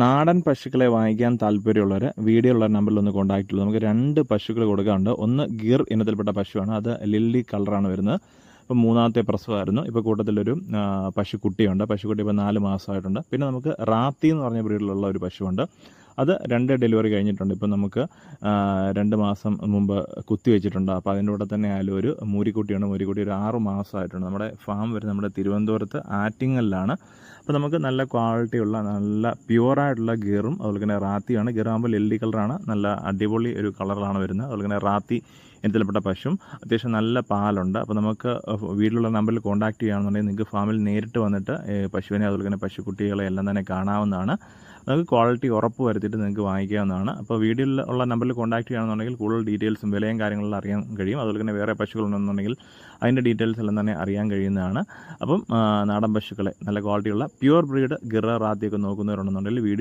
നാടൻ പശുക്കളെ വാങ്ങിക്കാൻ താല്പര്യമുള്ളവർ വീഡിയോയുള്ള നമ്പറിൽ ഒന്ന് കോൺടാക്ട് ചെയ്യുള്ളൂ. നമുക്ക് 2 പശുക്കൾ കൊടുക്കാറുണ്ട്. ഒന്ന് ഗിർ ഇനത്തിൽപ്പെട്ട പശുവാണ്, അത് ലില്ലി കളറാണ് വരുന്നത്. ഇപ്പം 3ാമത്തെ പ്രസവമായിരുന്നു. ഇപ്പോൾ കൂട്ടത്തിലൊരു പശുക്കുട്ടിയുണ്ട്. പശുക്കുട്ടി ഇപ്പോൾ 4 മാസമായിട്ടുണ്ട്. പിന്നെ നമുക്ക് റാത്തി എന്ന് പറഞ്ഞ ബ്രീഡിലുള്ള ഒരു പശുവുണ്ട്. അത് 2 ഡെലിവറി കഴിഞ്ഞിട്ടുണ്ട്. ഇപ്പം നമുക്ക് 2 മാസം മുമ്പ് കുത്തി വെച്ചിട്ടുണ്ട്. അപ്പോൾ അതിൻ്റെ കൂടെ തന്നെ ആയാലും ഒരു മൂരിക്കുട്ടിയാണ്. മൂരിക്കുട്ടി ഒരു 6 മാസമായിട്ടുണ്ട്. നമ്മുടെ ഫാം വരുന്നത് നമ്മുടെ തിരുവനന്തപുരത്ത് ആറ്റിങ്ങലിലാണ്. അപ്പോൾ നമുക്ക് നല്ല ക്വാളിറ്റിയുള്ള നല്ല പ്യുവറായിട്ടുള്ള ഗിറും അതുപോലെ തന്നെ റാത്തിയാണ്. ഗിറാകുമ്പോൾ ലില്ലി കളറാണ്, നല്ല അടിപൊളി ഒരു കളറിലാണ് വരുന്നത്. അതുപോലെ തന്നെ റാത്തി ഇനത്തിൽപ്പെട്ട പശുവും അത്യാവശ്യം നല്ല പാലുണ്ട്. അപ്പോൾ നമുക്ക് വീട്ടിലുള്ള നമ്പറിൽ കോൺടാക്ട് ചെയ്യുകയാണെന്നുണ്ടെങ്കിൽ നിങ്ങൾക്ക് ഫാമിൽ നേരിട്ട് വന്നിട്ട് പശുവിനെ അതുപോലെ തന്നെ പശുക്കുട്ടികളെ എല്ലാം തന്നെ കാണാവുന്നതാണ്. നമുക്ക് ക്വാളിറ്റി ഉറപ്പ് വരുത്തിയിട്ട് നിങ്ങൾക്ക് വാങ്ങിക്കാവുന്നതാണ്. അപ്പോൾ വീഡിയോയിൽ ഉള്ള നമ്പറിൽ കോൺടാക്ട് ചെയ്യുകയാണെന്നുണ്ടെങ്കിൽ കൂടുതൽ ഡീറ്റെയിൽസും വിലയും കാര്യങ്ങളെല്ലാം അറിയാൻ കഴിയും. അതുപോലെ തന്നെ വേറെ പശുക്കളുണ്ടെന്നുണ്ടെങ്കിൽ അതിൻ്റെ ഡീറ്റെയിൽസ് എല്ലാം തന്നെ അറിയാൻ കഴിയുന്നതാണ്. അപ്പം നാടൻ പശുക്കളെ നല്ല ക്വാളിറ്റിയുള്ള പ്യുവർ ബ്രീഡ് ഗിറ റാത്തിയൊക്കെ നോക്കുന്നവരുണ്ടെന്നുണ്ടെങ്കിൽ വീഡിയോ